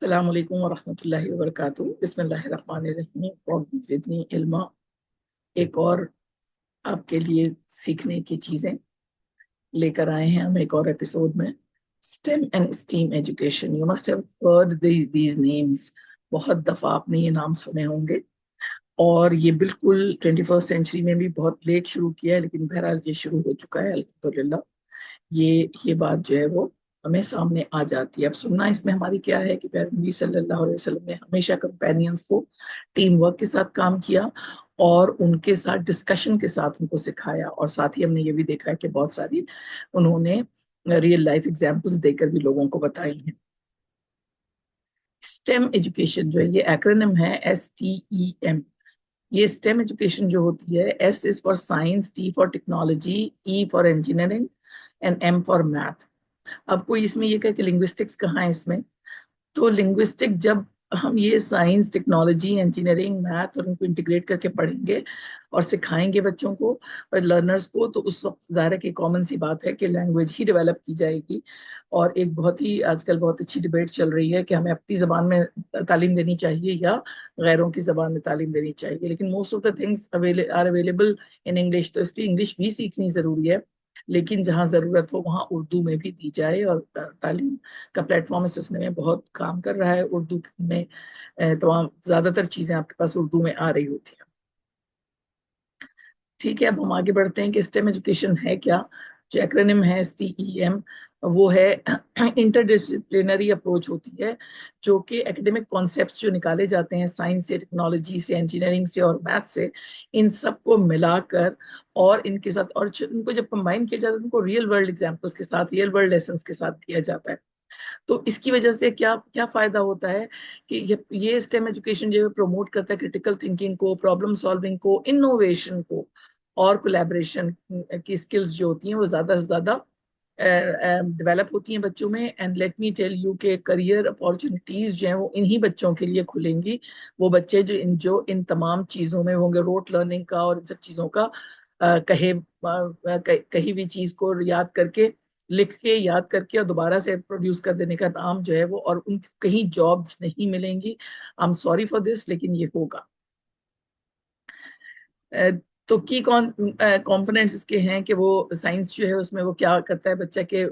अस्सलाम वालेकुम वरहमतुल्लाहि वबरकातुहू। बिस्मिल्लाहिर्रहमानिर्रहीम। रब्बि ज़िदनी इल्मा। एक और आपके लिए सीखने की चीजें लेकर आए हैं हम एक और एपिसोड में। Stem and steam education, you must have heard these names. बहुत दफा आपने ये नाम सुने होंगे, और ये बिल्कुल 21st सेंचुरी में भी बहुत लेट शुरू किया है, लेकिन बहरहाल ये शुरू हो चुका है अल्हम्दुलिल्लाह। ये बात जो है वो हमें सामने आ जाती है। अब सुनना इसमें हमारी क्या है कि प्यारे नबी सल्लल्लाहु अलैहि वसल्लम ने हमेशा कंपेनियंस को टीम वर्क के साथ काम किया और उनके साथ डिस्कशन के साथ उनको सिखाया, और साथ ही हमने ये भी देखा है कि बहुत सारी उन्होंने रियल लाइफ एग्जांपल्स देकर भी लोगों को बताई हैं। स्टेम एजुकेशन जो है, ये एक्रोनिम है, STEM। ये स्टेम एजुकेशन जो होती है, S is for science, T for technology, E for engineering and M for math. अब कोई इसमें ये कहे कि लिंग्विस्टिक्स कहाँ है इसमें, तो लिंग्विस्टिक जब हम ये साइंस, टेक्नोलॉजी, इंजीनियरिंग, मैथ और इनको इंटीग्रेट करके पढ़ेंगे और सिखाएंगे बच्चों को और लर्नर्स को, तो उस वक्त ज़ाहिर है कि कॉमन सी बात है कि लैंग्वेज ही डेवलप की जाएगी। और एक बहुत ही आजकल बहुत अच्छी डिबेट चल रही है कि हमें अपनी ज़बान में तालीम देनी चाहिए या गैरों की ज़बान में तालीम देनी चाहिए, लेकिन most of the things are available in English, तो इसलिए इंग्लिश भी सीखनी ज़रूरी है। लेकिन जहाँ ज़रूरत हो वहाँ उर्दू में भी दी जाए, और तालीम का प्लेटफॉर्म इस सिलसिले में बहुत काम कर रहा है। उर्दू में तमाम ज़्यादातर चीज़ें आपके पास उर्दू में आ रही होती हैं। ठीक है, अब हम आगे बढ़ते हैं कि स्टेम एजुकेशन है क्या। जो एक्रोनिम है STEM, वो है इंटरडिसिप्लिनरी अप्रोच होती है, जो कि एकेडमिक कॉन्सेप्ट्स जो निकाले जाते हैं साइंस से, टेक्नोलॉजी से, इंजीनियरिंग से और मैथ से, इन सबको मिलाकर और इनके साथ, और इनको जब कंबाइन किया जाता है, उनको रियल वर्ल्ड एग्जांपल्स के साथ, रियल वर्ल्ड लेसन्स के साथ दिया जाता है। तो इसकी वजह से क्या क्या फायदा होता है कि ये स्टेम एजुकेशन जो है प्रमोट करता है क्रिटिकल थिंकिंग को, प्रॉब्लम सॉल्विंग को, इनोवेशन को, और कोलैबोरेशन की स्किल्स जो होती हैं वो ज्यादा से ज्यादा डेवलप होती हैं बच्चों में। And let me tell you के करियर अपॉर्चुनिटीज जो हैं वो इन्हीं बच्चों के लिए खुलेंगी। वो बच्चे जो इन तमाम चीजों में होंगे, रोट लर्निंग का और इन सब चीजों का, कहीं भी चीज को याद करके, लिख के, याद करके और दोबारा से प्रोड्यूस कर देने का नाम जो है वो, और उनको कहीं जॉब्स नहीं मिलेंगी। I am sorry for this, लेकिन ये होगा। तो की कौन कंपोनेंट्स इसके हैं कि वो साइंस जो है उसमें वो क्या करता है, बच्चा के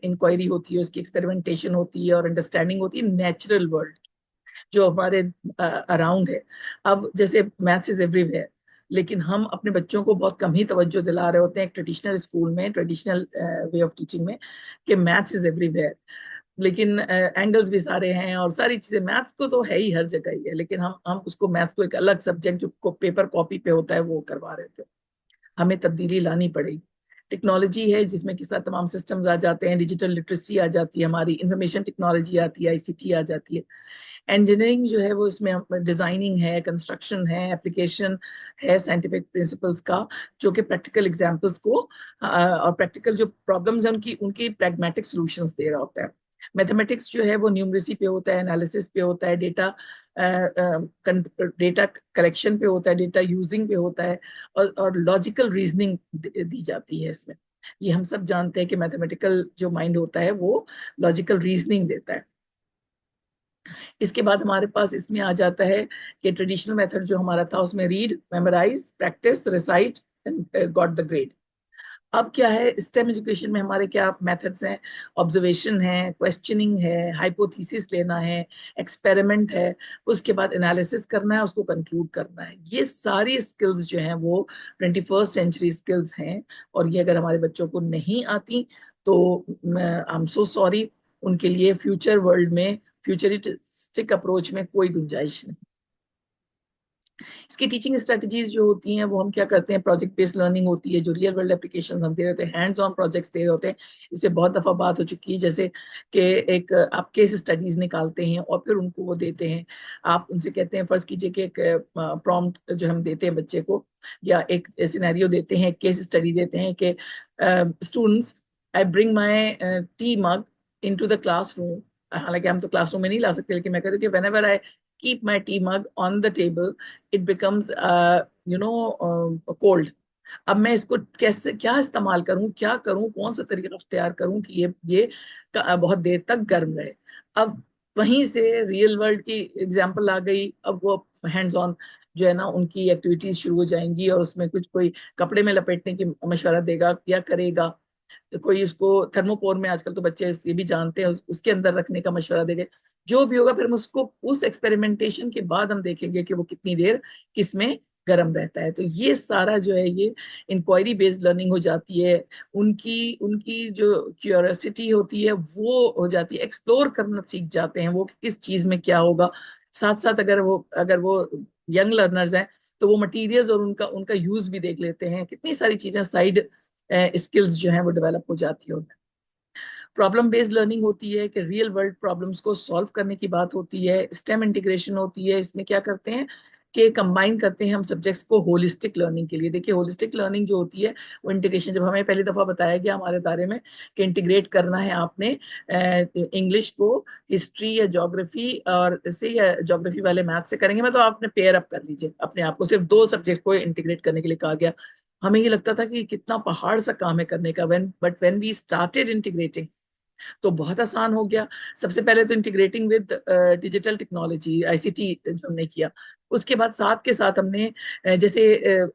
इंक्वायरी होती है, उसकी एक्सपेरिमेंटेशन होती है और अंडरस्टैंडिंग होती है नेचुरल वर्ल्ड जो हमारे अराउंड है। अब जैसे मैथ्स इज एवरीवेयर, लेकिन हम अपने बच्चों को बहुत कम ही तवज्जो दिला रहे होते हैं एक ट्रेडिशनल स्कूल में, ट्रेडिशनल वे ऑफ टीचिंग में, कि मैथ्स इज एवरीवेयर। लेकिन एंगल्स भी सारे हैं और सारी चीजें, मैथ्स को तो है ही, हर जगह ही है, लेकिन हम उसको मैथ्स को एक अलग सब्जेक्ट जो पेपर कॉपी पे होता है वो करवा रहे थे। हमें तब्दीली लानी पड़ेगी। टेक्नोलॉजी है जिसमें के साथ तमाम सिस्टम्स आ जाते हैं, डिजिटल लिटरेसी आ जाती है, हमारी इंफॉर्मेशन टेक्नोलॉजी आती है, ICT आ जाती है। इंजीनियरिंग जो है वो इसमें डिजाइनिंग है, कंस्ट्रक्शन है, एप्लीकेशन है साइंटिफिक प्रिंसिपल्स का, जो कि प्रैक्टिकल एग्जांपल्स को और प्रैक्टिकल जो प्रॉब्लम्स हैं उनकी उनकी प्रैग्मेटिक सॉल्यूशंस दे रहा होता है। मैथमेटिक्स जो है वो न्यूमरेसी पे होता है, एनालिसिस पे होता है, डेटा कलेक्शन पे होता है, डेटा यूजिंग पे होता है, और लॉजिकल रीजनिंग दी जाती है इसमें। ये हम सब जानते हैं कि मैथमेटिकल जो माइंड होता है वो लॉजिकल रीजनिंग देता है। इसके बाद हमारे पास इसमें आ जाता है कि ट्रेडिशनल मेथड जो हमारा था उसमें read, memorise, practise, recite and got the grade. अब क्या है, स्टेम एजुकेशन में हमारे क्या मेथड्स हैं, ऑब्जर्वेशन है, क्वेश्चनिंग है, हाइपोथेसिस लेना है, एक्सपेरिमेंट है, उसके बाद एनालिसिस करना है, उसको कंक्लूड करना है। ये सारी स्किल्स जो हैं वो 21st सेंचुरी स्किल्स हैं, और ये अगर हमारे बच्चों को नहीं आती तो आई एम सो सॉरी, उनके लिए फ्यूचर वर्ल्ड में, फ्यूचरिस्टिक अप्रोच में कोई गुंजाइश नहीं। इसकी टीचिंग स्ट्रेटजीज जो होती हैं वो हम क्या करते हैं, प्रोजेक्ट बेस्ड लर्निंग होती है, जो रियल वर्ल्ड एप्लीकेशन हम दे रहे होते हैं, हैंड्स ऑन प्रोजेक्ट्स दे रहे होते हैं। इससे बहुत दफा बात हो चुकी है, जैसे कि एक आप केस स्टडीज निकालते हैं और फिर उनको वो देते हैं। आप उनसे कहते हैं, फर्ज कीजिए कि एक प्रॉम्प्ट जो हम देते हैं बच्चे को, या एक सिनेरियो देते हैं, केस स्टडी देते हैं कि students, I bring my tea mug into the classroom. हालांकि हम तो क्लासरूम में नहीं ला सकते, लेकिन मैं कहती हूँ कि when ever I keep my tea mug on the table, it becomes cold. अब मैं इसको कैसे, क्या इस्तेमाल करूं, क्या करूं, कौन सा तरीका अख्तियार करूं कि ये बहुत देर तक गर्म रहे। अब वहीं से रियल वर्ल्ड की एग्जाम्पल आ गई। अब वो हैंड्स ऑन जो है ना उनकी एक्टिविटीज शुरू हो जाएंगी, और उसमें कुछ कोई कपड़े में लपेटने की मशवरा देगा या करेगा, कोई उसको थर्मोकोल में, आजकल तो बच्चे ये भी जानते हैं, उसके अंदर रखने का मशवरा देंगे। जो भी होगा फिर हम उसको उस एक्सपेरिमेंटेशन के बाद हम देखेंगे कि वो कितनी देर किसमें गर्म रहता है। तो ये सारा जो है ये इंक्वायरी बेस्ड लर्निंग हो जाती है। उनकी उनकी जो क्यूरियोसिटी होती है वो हो जाती है, एक्सप्लोर करना सीख जाते हैं वो कि किस चीज में क्या होगा। साथ साथ अगर वो यंग लर्नर्स हैं तो वो मटेरियल्स और उनका उनका यूज भी देख लेते हैं। कितनी सारी चीजें साइड स्किल्स जो हैं वो डेवलप हो जाती है उनमें। प्रॉब्लम बेस्ड लर्निंग होती है कि रियल वर्ल्ड प्रॉब्लम्स को सॉल्व करने की बात होती है। स्टेम इंटीग्रेशन होती है, इसमें क्या करते हैं कि कंबाइन करते हैं हम सब्जेक्ट्स को होलिस्टिक लर्निंग के लिए। देखिए होलिस्टिक लर्निंग जो होती है वो इंटीग्रेशन, जब हमें पहली दफा बताया गया हमारे बारे में कि इंटीग्रेट करना है आपने इंग्लिश को हिस्ट्री या ज्योग्राफी और से या ज्योग्राफी वाले मैथ से करेंगे, मतलब आपने पेयर अप कर लीजिए अपने आप को, सिर्फ दो सब्जेक्ट को इंटीग्रेट करने के लिए कहा गया। हमें ये लगता था कि कितना पहाड़ सा काम है करने का, व्हेन वी स्टार्टेड इंटीग्रेटिंग तो बहुत आसान हो गया। सबसे पहले तो integrating with digital technology ICT जो हमने किया, उसके बाद साथ के साथ हमने जैसे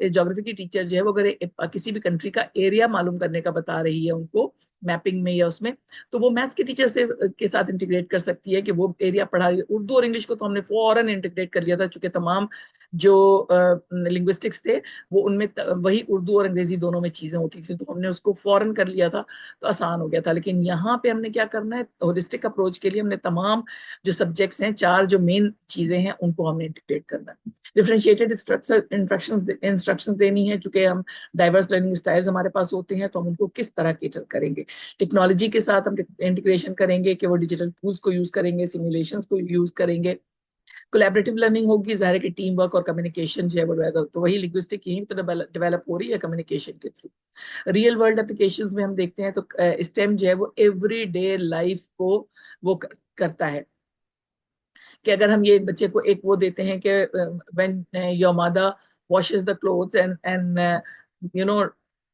ज्योग्राफी की टीचर जो है वो अगर किसी भी कंट्री का एरिया मालूम करने का बता रही है उनको मैपिंग में या उसमें, तो वो मैथ्स के टीचर से के साथ इंटीग्रेट कर सकती है कि वो एरिया पढ़ा रही है। उर्दू और इंग्लिश को तो हमने फौरन इंटीग्रेट कर लिया था, चूंकि तमाम जो लिंग्विस्टिक्स थे वो उनमें वही उर्दू और अंग्रेजी दोनों में चीजें होती थी, तो हमने उसको फौरन कर लिया था, तो आसान हो गया था। लेकिन यहाँ पे हमने क्या करना है, होलिस्टिक अप्रोच के लिए हमने तमाम जो सब्जेक्ट्स हैं, चार जो मेन चीजें हैं उनको हमने इंटीग्रेट करना है। डिफरेंशिएटेड स्ट्रक्चर इंस्ट्रक्शंस देनी है, चूंकि हम डाइवर्स लर्निंग स्टाइल्स हमारे पास होते हैं, तो हम उनको किस तरह केटर करेंगे। टेक्नोलॉजी के साथ हम इंटीग्रेशन करेंगे कि वो डिजिटल टूल्स को यूज करेंगे, सिमुलेशंस को यूज करेंगे। कोलैबोरेटिव लर्निंग होगी, जाहिर है कि टीम वर्क और कम्युनिकेशन जो है वो रहेगा, तो वही लिंग्विस्टिक यही तो डेवलप हो रही है कम्युनिकेशन के थ्रू। रियल वर्ल्ड एप्लीकेशंस में हम देखते हैं तो स्टेम जो है वो एवरीडे लाइफ को वो करता है। कि अगर हम ये बच्चे को एक वो देते हैं कि when your mother washes the clothes and you know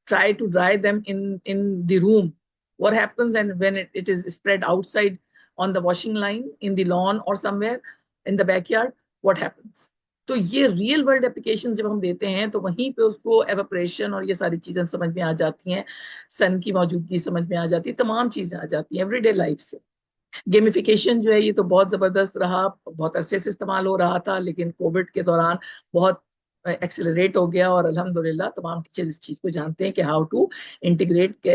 try to dry them in the room, what happens, and when it is spread outside on the washing line in the lawn or somewhere in the backyard, what happens। तो ये real world application जब हम देते हैं तो वहीं पे उसको एवापोरेशन और ये सारी चीजें समझ में आ जाती हैं, सन की मौजूदगी समझ में आ जाती है, तमाम चीजें आ जाती हैं एवरीडे लाइफ से। गेमिफिकेशन जो है ये तो बहुत जबरदस्त रहा, बहुत अरसे से इस्तेमाल हो रहा था, लेकिन कोविड के दौरान बहुत एक्सेलरेट हो गया, और अल्हम्दुलिल्लाह तमाम टीचर्स इस चीज को जानते हैं कि how to integrate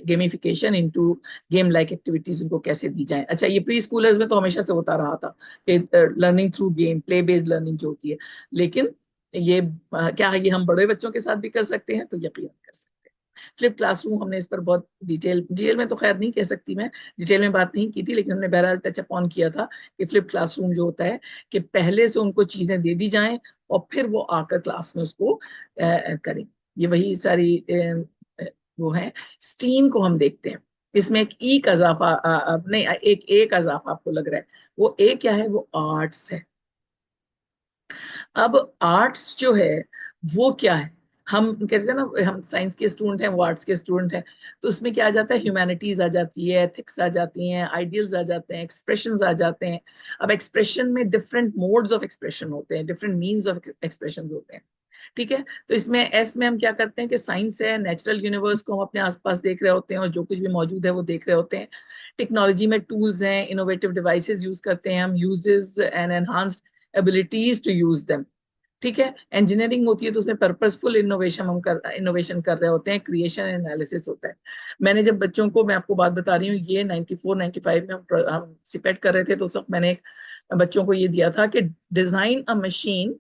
gamification into game like activities उनको कैसे दी जाए। अच्छा, ये प्री स्कूलर्स में तो हमेशा से होता रहा था कि learning through game, play based learning जो होती है, लेकिन ये क्या ये हम बड़े बच्चों के साथ भी कर सकते हैं? तो यकीन कर सकते हैं। फ्लिप क्लासरूम हमने इस पर बहुत डिटेल में तो खैर नहीं कह सकती मैं, डिटेल में बात नहीं की थी, लेकिन हमने बहरहाल टच अप ऑन किया था कि फ्लिप क्लासरूम जो होता है कि पहले से उनको चीजें दे दी जाएं और फिर वो आकर क्लास में उसको करें। ये वही सारी वो है। स्टीम को हम देखते हैं, इसमें एक ई का इजाफा नहीं, एक ए का इजाफा आपको लग रहा है, वो ए क्या है, वो आर्ट्स है। अब आर्ट्स जो है वो क्या है, हम कहते हैं ना हम साइंस के स्टूडेंट हैं, वो आर्ट्स के स्टूडेंट हैं, तो उसमें क्या आ जाता है, ह्यूमैनिटीज आ जाती है, एथिक्स आ जाती हैं, आइडियल्स आ जाते हैं, एक्सप्रेशंस आ जाते हैं। अब एक्सप्रेशन में डिफरेंट मोड्स ऑफ एक्सप्रेशन होते हैं, डिफरेंट मीन्स ऑफ एक्सप्रेशन होते हैं। ठीक है, तो इसमें एस में हम क्या करते हैं कि साइंस है, नेचुरल यूनिवर्स को हम अपने आसपास देख रहे होते हैं और जो कुछ भी मौजूद है वो देख रहे होते हैं। टेक्नोलॉजी में टूल्स हैं, इनोवेटिव डिवाइसेस यूज करते हैं हम, uses and enhanced abilities to use them. ठीक है, इंजीनियरिंग होती है तो उसमें पर्पसफुल इनोवेशन कर रहे होते हैं, क्रिएशन एनालिसिस होता है। मैंने जब बच्चों को, मैं आपको बात बता रही हूँ, ये 94 95 में हम सिपेट कर रहे थे, तो उस वक्त मैंने एक बच्चों को ये दिया था कि design a machine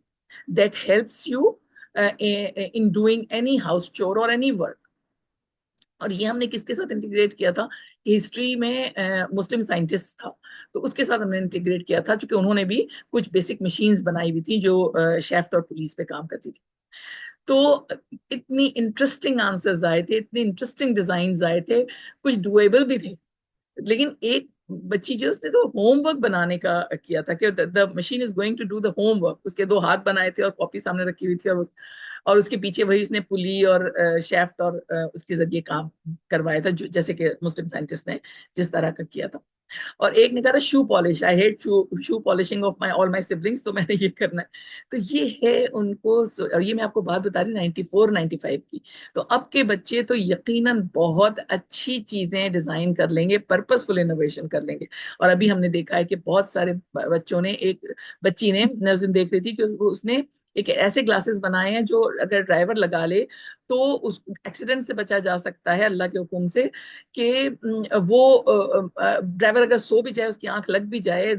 that helps you in doing any house चोर और एनी वर्क। और ये हमने किसके साथ इंटीग्रेट किया था कि हिस्ट्री में मुस्लिम साइंटिस्ट था, तो उसके साथ हमने इंटीग्रेट किया था, क्योंकि उन्होंने भी कुछ बेसिक मशीन्स बनाई हुई थी जो शेफ्ट और पुलिस पे काम करती थी। तो इतनी इंटरेस्टिंग आंसर्स आए थे, इतने इंटरेस्टिंग डिजाइन आए थे, कुछ डुएबल भी थे। लेकिन एक बच्ची जो, उसने तो होमवर्क बनाने का किया था कि the machine is going to do the homework, उसके दो हाथ बनाए थे और कॉपी सामने रखी हुई थी, और उसके पीछे वही उसने पुली और शेफ्ट और उसके जरिए काम करवाया था, जो जैसे कि मुस्लिम साइंटिस्ट ने जिस तरह का किया था। और एक ने कहा था shoe polish, I hate shoe shoe polishing of my all my siblings, तो मैंने ये करना है। तो ये है उनको, और ये मैं आपको बात बता रही 94 95 की। तो अब के बच्चे तो यकीनन बहुत अच्छी चीजें डिजाइन कर लेंगे, पर्पसफुल इनोवेशन कर लेंगे। और अभी हमने देखा है कि बहुत सारे बच्चों ने, एक बच्ची ने, मैं उस दिन देख रही थी कि उसने एक ऐसे ग्लासेस बनाए हैं जो अगर ड्राइवर लगा ले तो उस एक्सीडेंट से बचा जा सकता है अल्लाह के हुक्म से, कि वो ड्राइवर अगर सो भी जाए, उसकी आंख लग भी जाए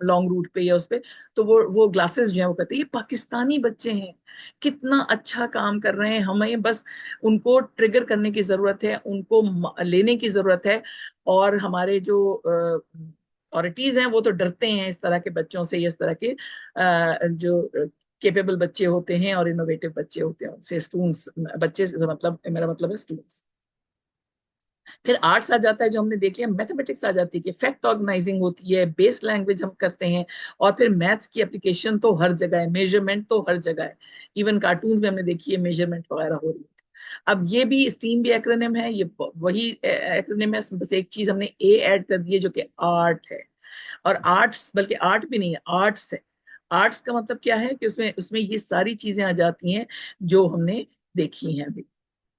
लॉन्ग रूट पे या उस पे, तो वो ग्लासेस जो है वो करते हैं। ये पाकिस्तानी बच्चे हैं, कितना अच्छा काम कर रहे हैं। हमें बस उनको ट्रिगर करने की जरूरत है, उनको लेने की जरूरत है। और हमारे जो अथॉरिटीज हैं वो तो डरते हैं इस तरह के बच्चों से, इस तरह के जो केपेबल बच्चे होते हैं और इनोवेटिव बच्चे होते हैं उनसे। स्टूडेंट्स, बच्चे से मतलब, मेरा मतलब है स्टूडेंट्स। फिर आर्ट्स आ जाता है, जो हमने देख लिया। मैथमेटिक्स आ जाती है कि फैक्ट ऑर्गेनाइजिंग होती है, बेस लैंग्वेज हम करते हैं। और फिर मैथ्स की एप्लीकेशन तो हर जगह है, मेजरमेंट तो हर जगह है। इवन कार्टून्स में हमने देखी है मेजरमेंट वगैरह हो रही है। अब ये भी स्टीम भी एक्रोनिम है, ये वही एक्रोनिम है, बस एक चीज हमने ए ऐड कर दी है जो कि आर्ट है। और आर्ट्स, बल्कि आर्ट भी नहीं है, आर्ट्स है। आर्ट्स का मतलब क्या है कि उसमें उसमें ये सारी चीजें आ जाती हैं जो हमने देखी हैं अभी।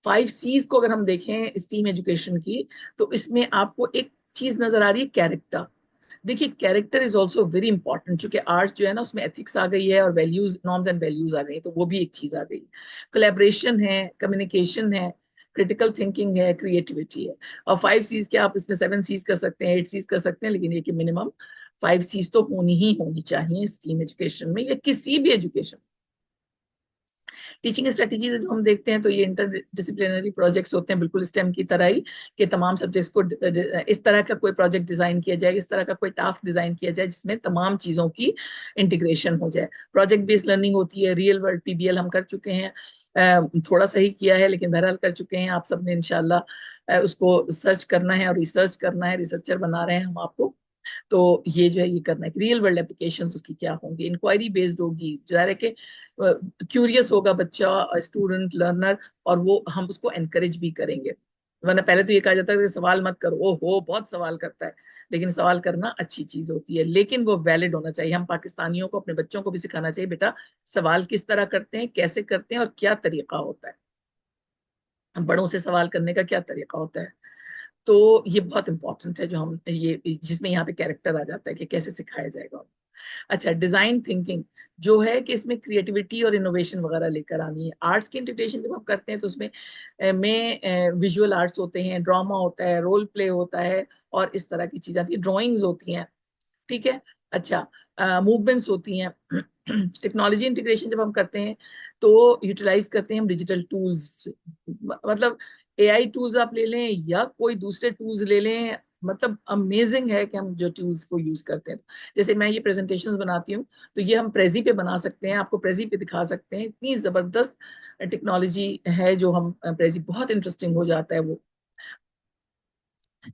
5 C's को अगर हम देखें स्टीम एजुकेशन की, तो इसमें आपको एक चीज नजर आ रही है, कैरेक्टर। देखिए, character is also very important, क्योंकि आर्ट्स जो है ना उसमें एथिक्स आ गई है और वैल्यूज, नॉर्म्स एंड वैल्यूज आ गई, तो वो भी एक चीज आ गई। कोलैबोरेशन है, कम्युनिकेशन है, क्रिटिकल थिंकिंग है, क्रिएटिविटी है। और 5 C's क्या, आप इसमें 7 C's कर सकते हैं, 8 C's कर सकते हैं, लेकिन ये कि मिनिमम 5 C's तो होनी ही होनी चाहिए स्टीम एजुकेशन में, या किसी भी एजुकेशन। टीचिंग स्ट्रेटेजीज जो हम देखते हैं, तो ये इंटर डिसिप्लिनरी प्रोजेक्ट्स होते हैं, बिल्कुल स्टेम की तरह ही, कि तमाम सब्जेक्ट्स को इस तरह का कोई प्रोजेक्ट डिजाइन किया जाए, इस तरह का कोई टास्क डिजाइन किया जाए जिसमें तमाम चीजों की इंटीग्रेशन हो जाए। प्रोजेक्ट बेस्ड लर्निंग होती है, रियल वर्ल्ड पीबीएल हम कर चुके हैं, थोड़ा सा ही किया है लेकिन बहरहाल कर चुके हैं। आप सबने इंशाल्लाह उसको सर्च करना है और रिसर्च करना है, रिसर्चर बना रहे हैं हम आपको। तो ये जो है ये करना है कि रियल वर्ल्ड एप्लीकेशन उसकी क्या होंगी, इंक्वायरी बेस्ड होगी, जाहिर है कि क्यूरियस होगा बच्चा, स्टूडेंट, लर्नर, और वो हम उसको एनकरेज भी करेंगे। वरना पहले तो ये कहा जाता है कि सवाल मत करो, ओ हो बहुत सवाल करता है। लेकिन सवाल करना अच्छी चीज होती है, लेकिन वो वैलिड होना चाहिए। हम पाकिस्तानियों को, अपने बच्चों को भी सिखाना चाहिए, बेटा सवाल किस तरह करते हैं, कैसे करते हैं और क्या तरीका होता है, बड़ों से सवाल करने का क्या तरीका होता है। तो ये बहुत इंपॉर्टेंट है, जो हम ये जिसमें यहाँ पे कैरेक्टर आ जाता है कि कैसे सिखाया जाएगा। अच्छा, डिजाइन थिंकिंग जो है कि इसमें क्रिएटिविटी और इनोवेशन वगैरह लेकर आनी है। आर्ट्स की इंटीग्रेशन जब हम करते हैं तो उसमें में विजुअल आर्ट्स होते हैं, ड्रामा होता है, रोल प्ले होता है, और इस तरह की चीजें आती है, ड्राइंग्स होती हैं। ठीक है। अच्छा, मूवमेंट्स होती हैं। टेक्नोलॉजी इंटीग्रेशन जब हम करते हैं तो यूटिलाइज करते हैं हम डिजिटल टूल्स, मतलब एआई टूल्स आप ले लें या कोई दूसरे टूल्स ले लें, मतलब अमेजिंग है कि हम जो टूल्स को यूज करते हैं। जैसे मैं ये प्रेजेंटेशंस बनाती हूँ, तो ये हम प्रेजी पे बना सकते हैं, आपको प्रेजी पे दिखा सकते हैं, इतनी जबरदस्त टेक्नोलॉजी है जो हम प्रेजी, बहुत इंटरेस्टिंग हो जाता है वो।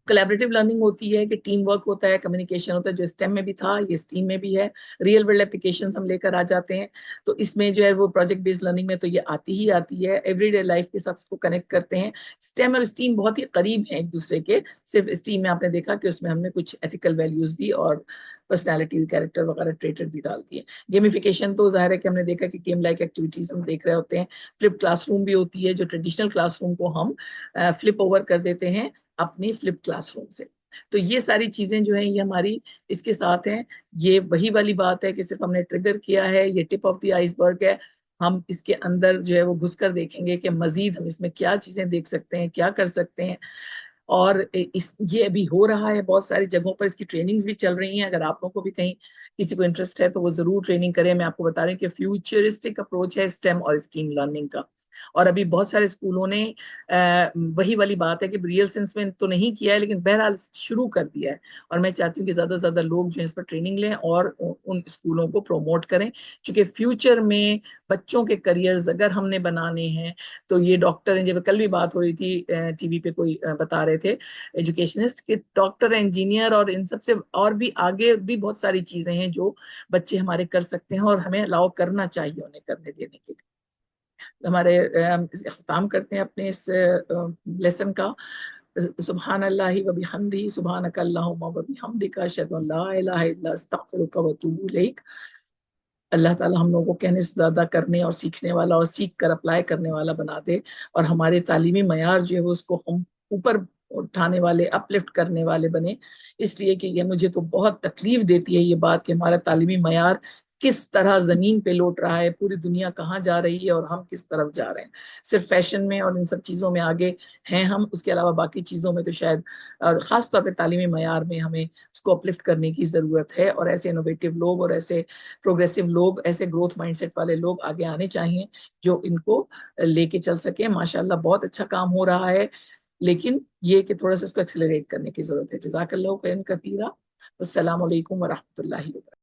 कोलैबोरेटिव लर्निंग होती है कि टीम वर्क होता है, कम्युनिकेशन होता है, जो स्टेम में भी था ये स्टीम में भी है। रियल वर्ल्ड एप्लीकेशंस हम लेकर आ जाते हैं, तो इसमें जो है वो प्रोजेक्ट बेस्ड लर्निंग में तो ये आती ही आती है, एवरीडे लाइफ के साथ उसको कनेक्ट करते हैं। स्टेम और स्टीम बहुत ही करीब हैं एक दूसरे के। सिर्फ स्टीम में आपने देखा कि उसमें हमने कुछ एथिकल वैल्यूज भी और पर्सनैलिटी, कैरेक्टर वगैरह ट्रेटेड भी डाल दिए। गेमिफिकेशन तो जाहिर है कि हमने देखा कि गेम लाइक एक्टिविटीज हम देख रहे होते हैं। फ्लिप क्लासरूम भी होती है, जो ट्रेडिशनल क्लासरूम को हम फ्लिप ओवर कर देते हैं अपनी फ्लिप क्लासरूम से। तो ये सारी चीजें जो है ये हमारी इसके साथ हैं। ये वही वाली बात है कि सिर्फ हमने ट्रिगर किया है, ये टिप ऑफ द आइसबर्ग है। हम इसके अंदर जो है वो घुसकर देखेंगे कि मजीद हम इसमें क्या चीजें देख सकते हैं, क्या कर सकते हैं। और इस ये अभी हो रहा है, बहुत सारी जगहों पर इसकी ट्रेनिंग्स भी चल रही हैं। अगर आप लोगों को भी कहीं किसी को इंटरेस्ट है तो वो जरूर ट्रेनिंग करें। मैं आपको बता रही हूँ कि फ्यूचरिस्टिक अप्रोच है स्टेम और स्टीम लर्निंग का। और अभी बहुत सारे स्कूलों ने वही वाली बात है कि रियल सेंस में तो नहीं किया है, लेकिन बहरहाल शुरू कर दिया है। और मैं चाहती हूँ कि ज्यादा से ज्यादा लोग जो है इस पर ट्रेनिंग लें और उन स्कूलों को प्रमोट करें, क्योंकि फ्यूचर में बच्चों के करियर्स अगर हमने बनाने हैं, तो ये डॉक्टर, जब कल भी बात हो रही थी टीवी पे कोई बता रहे थे एजुकेशनिस्ट, कि डॉक्टर, इंजीनियर और इन सबसे और भी आगे भी बहुत सारी चीजें हैं जो बच्चे हमारे कर सकते हैं, और हमें अलाउ करना चाहिए उन्हें करने देने के लिए। हमारे अख्ताम करते हैं अपने इस लेसन का। सुब्हानल्लाहि व बिहम्दिही सुब्हानक अल्लाहुम्मा व बिहम्दिका अशहदु अन ला इलाहा इल्ला अस्तगफिरुका व अतूबु इलैक। अल्लाह ताला हम लोगों को कहने से ज़्यादा करने और सीखने वाला और सीख कर अप्लाई करने वाला बना दे, और हमारे तालीमी मयार जो है वो उसको हम ऊपर उठाने वाले, अपलिफ्ट करने वाले बने। इसलिए कि ये मुझे तो बहुत तकलीफ देती है ये बात कि हमारा तालीमी मयार किस तरह जमीन पे लौट रहा है, पूरी दुनिया कहाँ जा रही है और हम किस तरफ जा रहे हैं। सिर्फ फैशन में और इन सब चीज़ों में आगे हैं हम, उसके अलावा बाकी चीज़ों में तो शायद, और ख़ास तौर पे तालीमी मयार में हमें उसको अपलिफ्ट करने की ज़रूरत है। और ऐसे इनोवेटिव लोग और ऐसे प्रोग्रेसिव लोग, ऐसे ग्रोथ माइंडसेट वाले लोग आगे आने चाहिए जो इनको लेके चल सके। माशाल्लाह बहुत अच्छा काम हो रहा है, लेकिन ये कि थोड़ा सा इसको एक्सेलरेट करने की जरूरत है। जज़ाकल्लाहु खैरन कसीरा। अस्सलाम वालेकुम व रहमतुल्लाहि व बरकातहू।